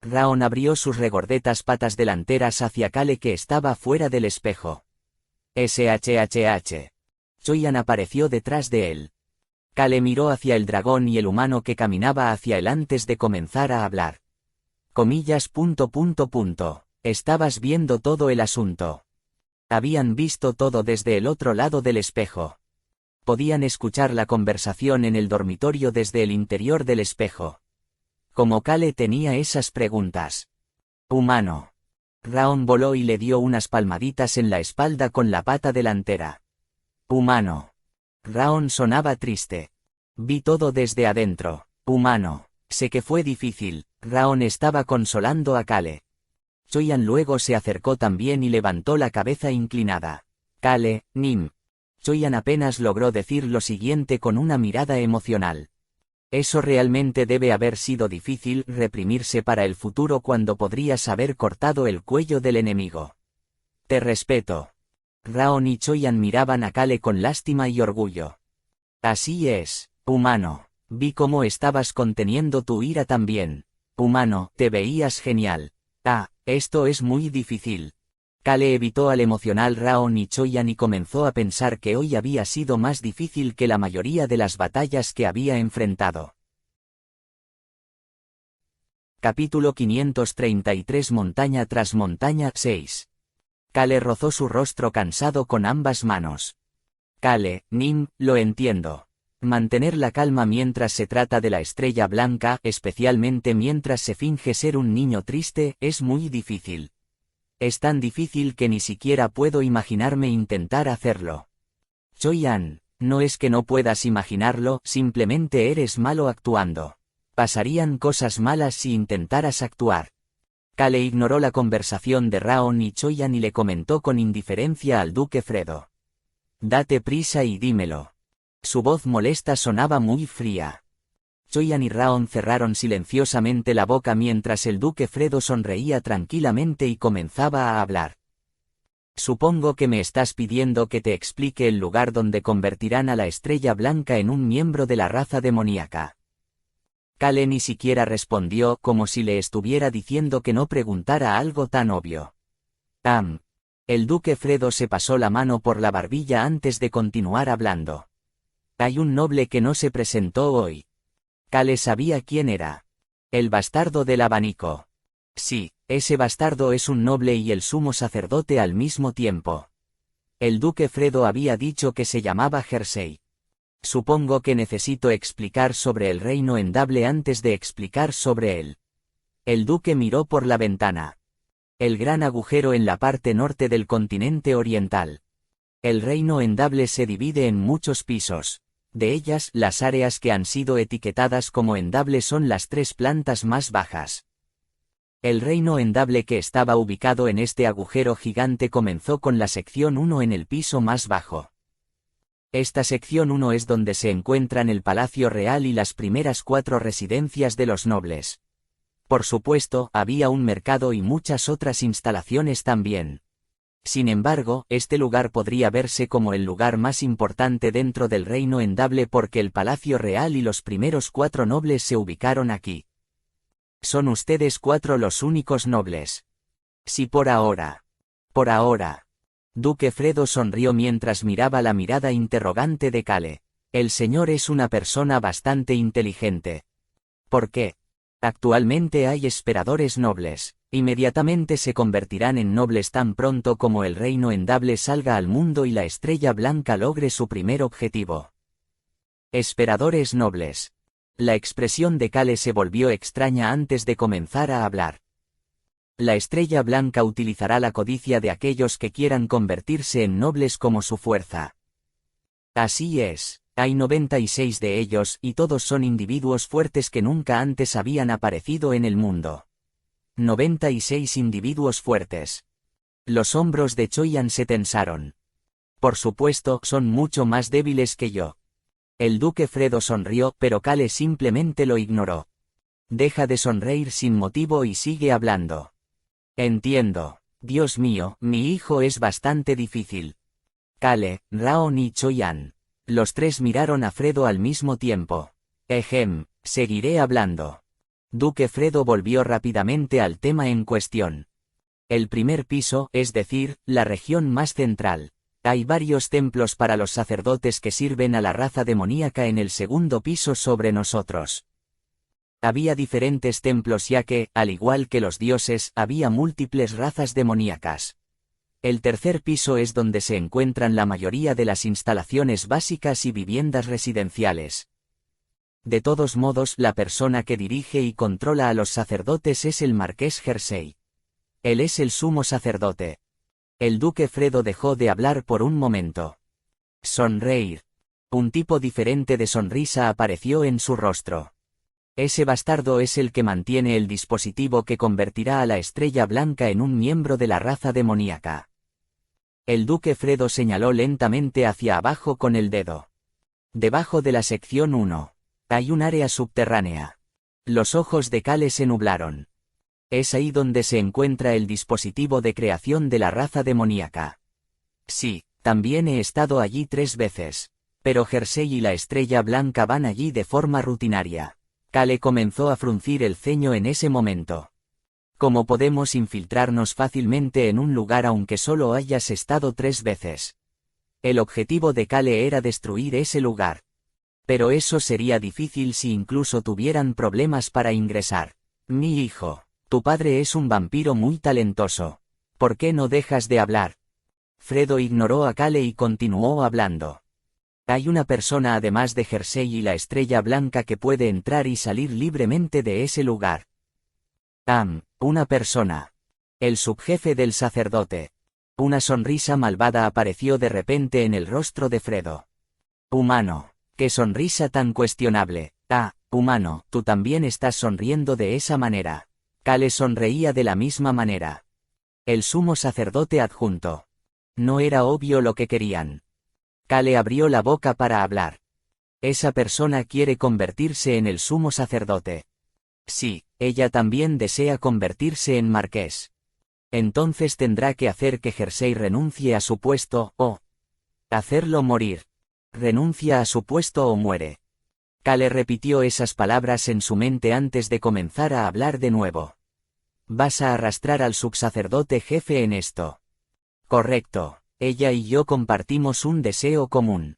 Raon abrió sus regordetas patas delanteras hacia Kale que estaba fuera del espejo. SHHH. Choyan apareció detrás de él. Kale miró hacia el dragón y el humano que caminaba hacia él antes de comenzar a hablar. Comillas. Estabas viendo todo el asunto. Habían visto todo desde el otro lado del espejo. Podían escuchar la conversación en el dormitorio desde el interior del espejo. Como Kale tenía esas preguntas. Humano. Raon voló y le dio unas palmaditas en la espalda con la pata delantera. Humano. Raon sonaba triste. Vi todo desde adentro. Humano. Sé que fue difícil. Raon estaba consolando a Kale. Choyan luego se acercó también y levantó la cabeza inclinada. Kale, Nim. Choyan apenas logró decir lo siguiente con una mirada emocional. Eso realmente debe haber sido difícil, reprimirse para el futuro cuando podrías haber cortado el cuello del enemigo. Te respeto. Raon y Choyan miraban a Kale con lástima y orgullo. Así es, humano. Vi cómo estabas conteniendo tu ira también. Humano, te veías genial. Esto es muy difícil. Kale evitó al emocional Raon y Choyan y comenzó a pensar que hoy había sido más difícil que la mayoría de las batallas que había enfrentado. Capítulo 533 Montaña tras montaña 6. Kale rozó su rostro cansado con ambas manos. Kale, Nim, lo entiendo. Mantener la calma mientras se trata de la estrella blanca, especialmente mientras se finge ser un niño triste, es muy difícil. Es tan difícil que ni siquiera puedo imaginarme intentar hacerlo. Choyan, no es que no puedas imaginarlo, simplemente eres malo actuando. Pasarían cosas malas si intentaras actuar. Kale ignoró la conversación de Raon y Choyan y le comentó con indiferencia al duque Fredo. Date prisa y dímelo. Su voz molesta sonaba muy fría. Choyan y Raon cerraron silenciosamente la boca mientras el duque Fredo sonreía tranquilamente y comenzaba a hablar. Supongo que me estás pidiendo que te explique el lugar donde convertirán a la estrella blanca en un miembro de la raza demoníaca. Kale ni siquiera respondió, como si le estuviera diciendo que no preguntara algo tan obvio. El duque Fredo se pasó la mano por la barbilla antes de continuar hablando. Hay un noble que no se presentó hoy. Kale sabía quién era. El bastardo del abanico. Sí, ese bastardo es un noble y el sumo sacerdote al mismo tiempo. El duque Fredo había dicho que se llamaba Jersey. Supongo que necesito explicar sobre el reino Endable antes de explicar sobre él. El duque miró por la ventana. El gran agujero en la parte norte del continente oriental. El reino Endable se divide en muchos pisos. De ellas, las áreas que han sido etiquetadas como Endable son las 3 plantas más bajas. El reino Endable que estaba ubicado en este agujero gigante comenzó con la sección 1 en el piso más bajo. Esta sección 1 es donde se encuentran el Palacio Real y las primeras 4 residencias de los nobles. Por supuesto, había un mercado y muchas otras instalaciones también. Sin embargo, este lugar podría verse como el lugar más importante dentro del reino Endable porque el Palacio Real y los primeros 4 nobles se ubicaron aquí. ¿Son ustedes 4 los únicos nobles? Sí, por ahora. Por ahora. Duque Fredo sonrió mientras miraba la mirada interrogante de Kale. El señor es una persona bastante inteligente. ¿Por qué? Actualmente hay esperadores nobles. Inmediatamente se convertirán en nobles tan pronto como el reino Endable salga al mundo y la estrella blanca logre su primer objetivo. Esperadores nobles. La expresión de Kale se volvió extraña antes de comenzar a hablar. La estrella blanca utilizará la codicia de aquellos que quieran convertirse en nobles como su fuerza. Así es, hay 96 de ellos y todos son individuos fuertes que nunca antes habían aparecido en el mundo. 96 individuos fuertes. Los hombros de Choyan se tensaron. Por supuesto, son mucho más débiles que yo. El duque Fredo sonrió, pero Kale simplemente lo ignoró. Deja de sonreír sin motivo y sigue hablando. Entiendo. Dios mío, mi hijo es bastante difícil. Kale, Raon y Choyan. Los 3 miraron a Fredo al mismo tiempo. Seguiré hablando. Duque Fredo volvió rápidamente al tema en cuestión. El primer piso, es decir, la región más central. Hay varios templos para los sacerdotes que sirven a la raza demoníaca en el segundo piso sobre nosotros. Había diferentes templos ya que, al igual que los dioses, había múltiples razas demoníacas. El tercer piso es donde se encuentran la mayoría de las instalaciones básicas y viviendas residenciales. De todos modos, la persona que dirige y controla a los sacerdotes es el marqués Jersey. Él es el sumo sacerdote. El duque Fredo dejó de hablar por un momento. Sonreír. Un tipo diferente de sonrisa apareció en su rostro. Ese bastardo es el que mantiene el dispositivo que convertirá a la estrella blanca en un miembro de la raza demoníaca. El duque Fredo señaló lentamente hacia abajo con el dedo. Debajo de la sección 1. Hay un área subterránea. Los ojos de Kale se nublaron. Es ahí donde se encuentra el dispositivo de creación de la raza demoníaca. Sí, también he estado allí 3 veces. Pero Jersey y la estrella blanca van allí de forma rutinaria. Kale comenzó a fruncir el ceño en ese momento. ¿Cómo podemos infiltrarnos fácilmente en un lugar aunque solo hayas estado 3 veces? El objetivo de Kale era destruir ese lugar. Pero eso sería difícil si incluso tuvieran problemas para ingresar. Mi hijo, tu padre es un vampiro muy talentoso. ¿Por qué no dejas de hablar? Fredo ignoró a Kale y continuó hablando. Hay una persona además de Jersey y la estrella blanca que puede entrar y salir libremente de ese lugar. Una persona. El subjefe del sacerdote. Una sonrisa malvada apareció de repente en el rostro de Fredo. Humano. ¡Qué sonrisa tan cuestionable! Humano, tú también estás sonriendo de esa manera. Kale sonreía de la misma manera. El sumo sacerdote adjunto. No era obvio lo que querían. Kale abrió la boca para hablar. Esa persona quiere convertirse en el sumo sacerdote. Sí, ella también desea convertirse en marqués. Entonces tendrá que hacer que Jersey renuncie a su puesto o hacerlo morir. Renuncia a su puesto o muere. Kale repitió esas palabras en su mente antes de comenzar a hablar de nuevo. ¿Vas a arrastrar al subsacerdote jefe en esto? Correcto, ella y yo compartimos un deseo común.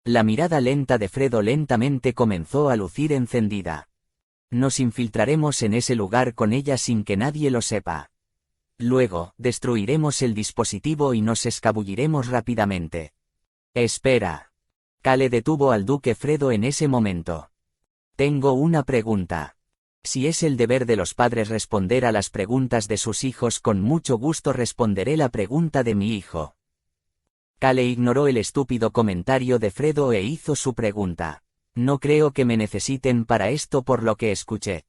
La mirada lenta de Fredo lentamente comenzó a lucir encendida. Nos infiltraremos en ese lugar con ella sin que nadie lo sepa. Luego, destruiremos el dispositivo y nos escabulliremos rápidamente. Espera. Kale detuvo al duque Fredo en ese momento. Tengo una pregunta. Si es el deber de los padres responder a las preguntas de sus hijos, con mucho gusto responderé la pregunta de mi hijo. Kale ignoró el estúpido comentario de Fredo e hizo su pregunta. No creo que me necesiten para esto por lo que escuché.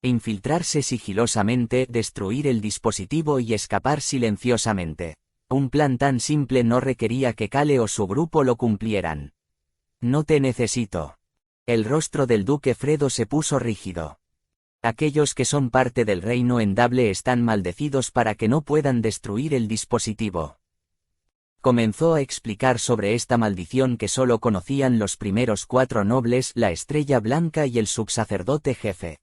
Infiltrarse sigilosamente, destruir el dispositivo y escapar silenciosamente. Un plan tan simple no requería que Kale o su grupo lo cumplieran. No te necesito. El rostro del duque Fredo se puso rígido. Aquellos que son parte del reino endable están maldecidos para que no puedan destruir el dispositivo. Comenzó a explicar sobre esta maldición que solo conocían los primeros 4 nobles, la Estrella Blanca y el subsacerdote jefe.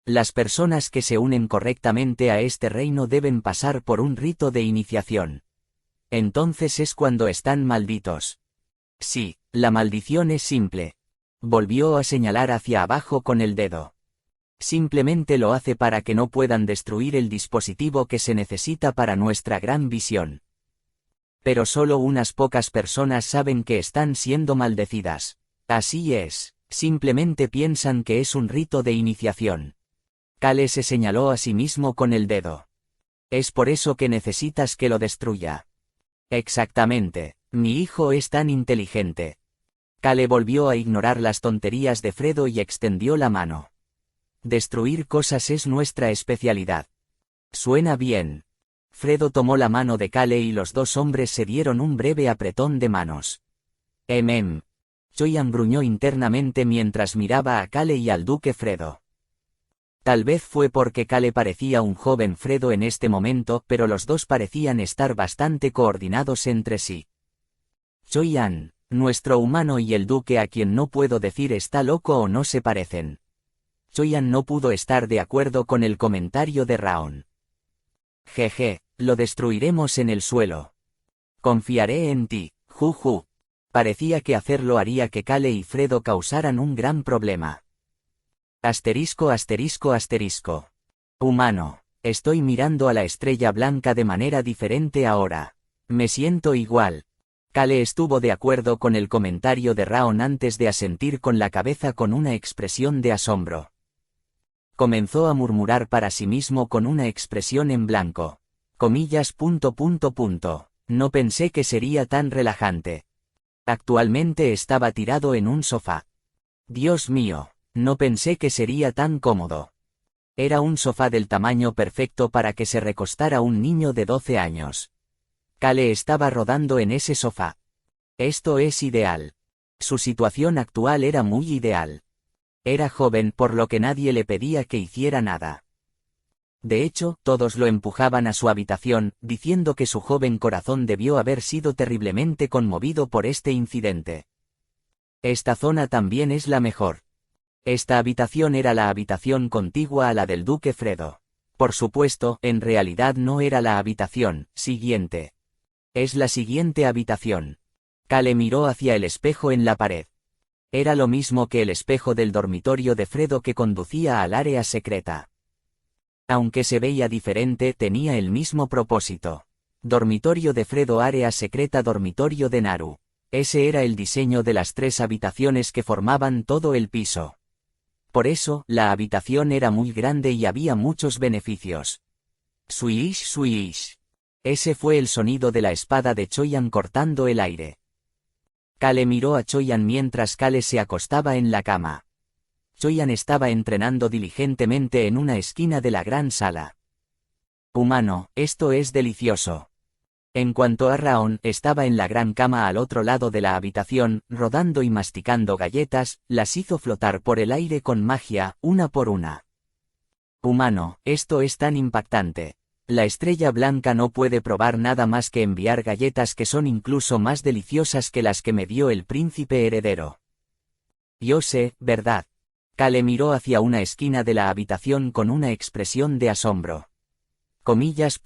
Las personas que se unen correctamente a este reino deben pasar por un rito de iniciación. Entonces es cuando están malditos. Sí, la maldición es simple. Volvió a señalar hacia abajo con el dedo. Simplemente lo hace para que no puedan destruir el dispositivo que se necesita para nuestra gran visión. Pero solo unas pocas personas saben que están siendo maldecidas. Así es, simplemente piensan que es un rito de iniciación. Kale se señaló a sí mismo con el dedo. Es por eso que necesitas que lo destruya. Exactamente, mi hijo es tan inteligente. Kale volvió a ignorar las tonterías de Fredo y extendió la mano. Destruir cosas es nuestra especialidad. Suena bien. Fredo tomó la mano de Kale y los dos hombres se dieron un breve apretón de manos. Choyan gruñó internamente mientras miraba a Kale y al duque Fredo. Tal vez fue porque Kale parecía un joven Fredo en este momento, pero los dos parecían estar bastante coordinados entre sí. Choyan, nuestro humano y el duque a quien no puedo decir está loco o no se parecen. Choyan no pudo estar de acuerdo con el comentario de Raon. Jeje, lo destruiremos en el suelo. Confiaré en ti, juju. Parecía que hacerlo haría que Kale y Fredo causaran un gran problema. Asterisco asterisco asterisco. Humano, estoy mirando a la Estrella Blanca de manera diferente ahora. Me siento igual. Kale estuvo de acuerdo con el comentario de Raon antes de asentir con la cabeza con una expresión de asombro. Comenzó a murmurar para sí mismo con una expresión en blanco. Comillas. No pensé que sería tan relajante. Actualmente estaba tirado en un sofá. Dios mío, no pensé que sería tan cómodo. Era un sofá del tamaño perfecto para que se recostara un niño de 12 años. Kale estaba rodando en ese sofá. Esto es ideal. Su situación actual era muy ideal. Era joven, por lo que nadie le pedía que hiciera nada. De hecho, todos lo empujaban a su habitación, diciendo que su joven corazón debió haber sido terriblemente conmovido por este incidente. Esta zona también es la mejor. Esta habitación era la habitación contigua a la del duque Fredo. Por supuesto, en realidad no era la habitación siguiente. Es la siguiente habitación. Kale miró hacia el espejo en la pared. Era lo mismo que el espejo del dormitorio de Fredo que conducía al área secreta. Aunque se veía diferente, tenía el mismo propósito. Dormitorio de Fredo, área secreta, dormitorio de Naru. Ese era el diseño de las 3 habitaciones que formaban todo el piso. Por eso, la habitación era muy grande y había muchos beneficios. Swish, swish. Ese fue el sonido de la espada de Choyan cortando el aire. Kale miró a Choyan mientras Kale se acostaba en la cama. Choyan estaba entrenando diligentemente en una esquina de la gran sala. Humano, esto es delicioso. En cuanto a Raon, estaba en la gran cama al otro lado de la habitación, rodando y masticando galletas, las hizo flotar por el aire con magia, una por una. Humano, esto es tan impactante. La Estrella Blanca no puede probar nada más que enviar galletas que son incluso más deliciosas que las que me dio el príncipe heredero. Yo sé, ¿verdad? Kale miró hacia una esquina de la habitación con una expresión de asombro. Comillas.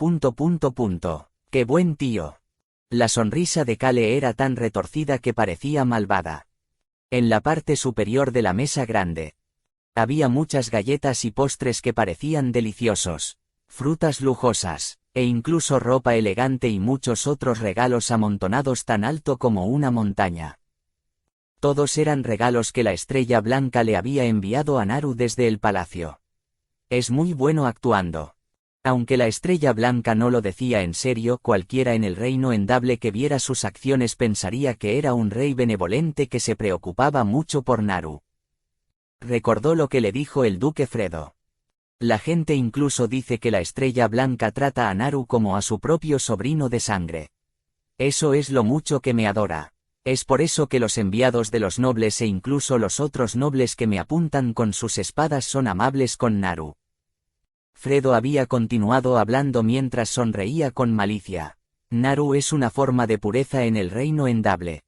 ¡Qué buen tío! La sonrisa de Kale era tan retorcida que parecía malvada. En la parte superior de la mesa grande había muchas galletas y postres que parecían deliciosos, frutas lujosas, e incluso ropa elegante y muchos otros regalos amontonados tan alto como una montaña. Todos eran regalos que la Estrella Blanca le había enviado a Naru desde el palacio. Es muy bueno actuando. Aunque la Estrella Blanca no lo decía en serio, cualquiera en el reino endable que viera sus acciones pensaría que era un rey benevolente que se preocupaba mucho por Naru. Recordó lo que le dijo el duque Fredo. La gente incluso dice que la Estrella Blanca trata a Naru como a su propio sobrino de sangre. Eso es lo mucho que me adora. Es por eso que los enviados de los nobles e incluso los otros nobles que me apuntan con sus espadas son amables con Naru. Fredo había continuado hablando mientras sonreía con malicia. Naru es una forma de pureza en el reino endable.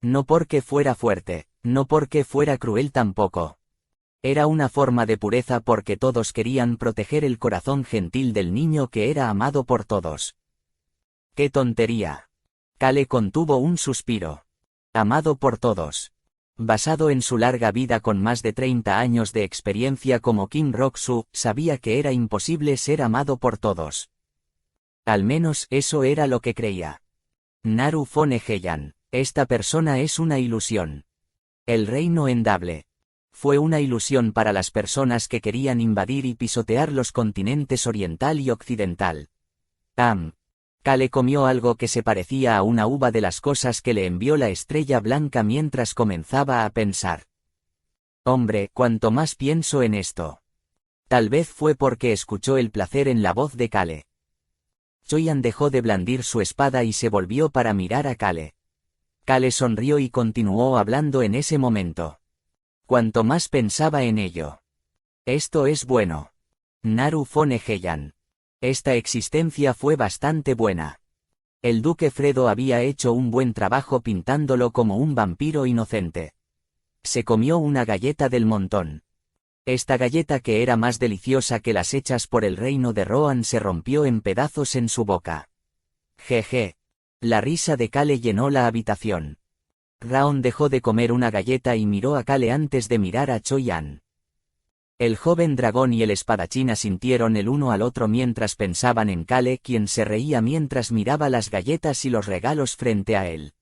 No porque fuera fuerte, no porque fuera cruel tampoco. Era una forma de pureza porque todos querían proteger el corazón gentil del niño que era amado por todos. ¡Qué tontería! Kale contuvo un suspiro. Amado por todos. Basado en su larga vida con más de 30 años de experiencia como King Rock-Su, sabía que era imposible ser amado por todos. Al menos eso era lo que creía. Naru Fone Heian, esta persona es una ilusión. El reino endable. Fue una ilusión para las personas que querían invadir y pisotear los continentes oriental y occidental. Kale comió algo que se parecía a una uva de las cosas que le envió la Estrella Blanca mientras comenzaba a pensar. Hombre, cuanto más pienso en esto. Tal vez fue porque escuchó el placer en la voz de Kale. Choyan dejó de blandir su espada y se volvió para mirar a Kale. Kale sonrió y continuó hablando en ese momento. Cuanto más pensaba en ello. Esto es bueno. Naru Fone Heian. Esta existencia fue bastante buena. El duque Fredo había hecho un buen trabajo pintándolo como un vampiro inocente. Se comió una galleta del montón. Esta galleta, que era más deliciosa que las hechas por el reino de Rohan, se rompió en pedazos en su boca. Jeje. La risa de Kale llenó la habitación. Raon dejó de comer una galleta y miró a Kale antes de mirar a Choyan. El joven dragón y el espadachín asintieron el uno al otro mientras pensaban en Kale, quien se reía mientras miraba las galletas y los regalos frente a él.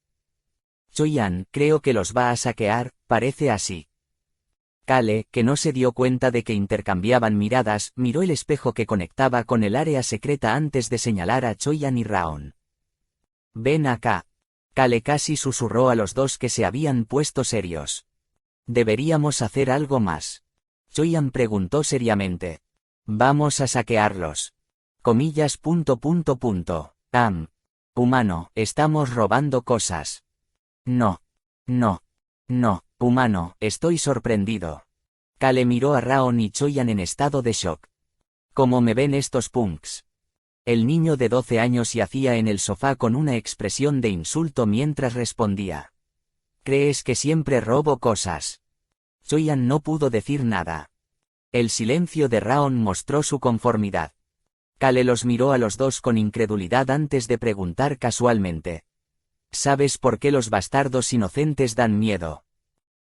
Choyan, creo que los va a saquear, parece así. Kale, que no se dio cuenta de que intercambiaban miradas, miró el espejo que conectaba con el área secreta antes de señalar a Choyan y Raon. Ven acá. Kale casi susurró a los dos que se habían puesto serios. Deberíamos hacer algo más. Choyan preguntó seriamente. Vamos a saquearlos. Comillas. Humano, estamos robando cosas. No. Humano, estoy sorprendido. Kale miró a Raon y Choyan en estado de shock. ¿Cómo me ven estos punks? El niño de 12 años yacía en el sofá con una expresión de insulto mientras respondía. ¿Crees que siempre robo cosas? Choyan no pudo decir nada. El silencio de Raon mostró su conformidad. Kale los miró a los dos con incredulidad antes de preguntar casualmente. ¿Sabes por qué los bastardos inocentes dan miedo?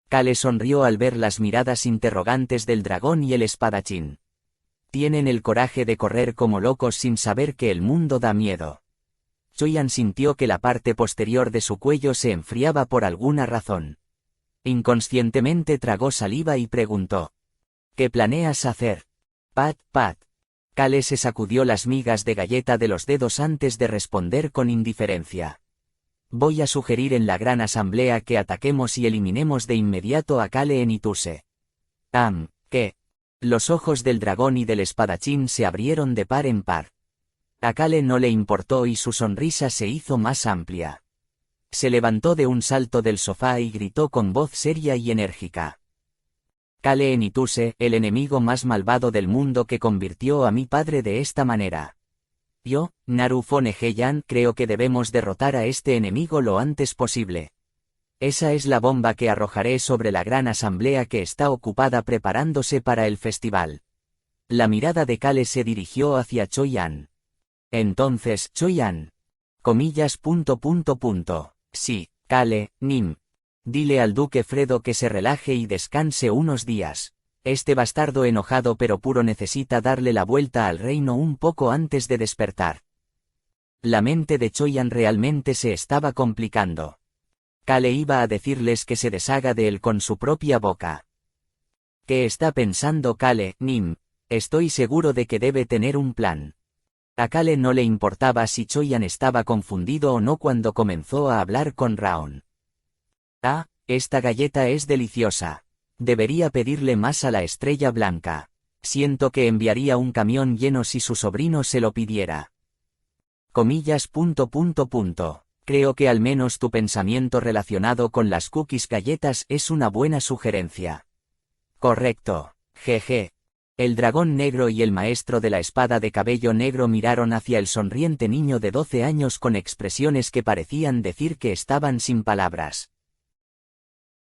Kale sonrió al ver las miradas interrogantes del dragón y el espadachín. Tienen el coraje de correr como locos sin saber que el mundo da miedo. Choyan sintió que la parte posterior de su cuello se enfriaba por alguna razón. Inconscientemente tragó saliva y preguntó. ¿Qué planeas hacer? Pat. Kale se sacudió las migas de galleta de los dedos antes de responder con indiferencia. Voy a sugerir en la gran asamblea que ataquemos y eliminemos de inmediato a Kale en Ituse. ¿Qué? Los ojos del dragón y del espadachín se abrieron de par en par. A Kale no le importó y su sonrisa se hizo más amplia. Se levantó de un salto del sofá y gritó con voz seria y enérgica. Kale en Ituse, el enemigo más malvado del mundo que convirtió a mi padre de esta manera. Yo, Naru Fone Heian, creo que debemos derrotar a este enemigo lo antes posible. Esa es la bomba que arrojaré sobre la gran asamblea que está ocupada preparándose para el festival. La mirada de Kale se dirigió hacia Choi-an. Entonces, Choi-an. Comillas. Sí, Kale, Nim. Dile al duque Fredo que se relaje y descanse unos días. Este bastardo enojado pero puro necesita darle la vuelta al reino un poco antes de despertar. La mente de Choi-an realmente se estaba complicando. Kale iba a decirles que se deshaga de él con su propia boca. ¿Qué está pensando Kale, Nim? Estoy seguro de que debe tener un plan. A Kale no le importaba si Choi-an estaba confundido o no cuando comenzó a hablar con Raon. Ah, esta galleta es deliciosa. Debería pedirle más a la Estrella Blanca. Siento que enviaría un camión lleno si su sobrino se lo pidiera. Comillas. Creo que al menos tu pensamiento relacionado con las cookies galletas es una buena sugerencia. Correcto. Jeje. El dragón negro y el maestro de la espada de cabello negro miraron hacia el sonriente niño de 12 años con expresiones que parecían decir que estaban sin palabras.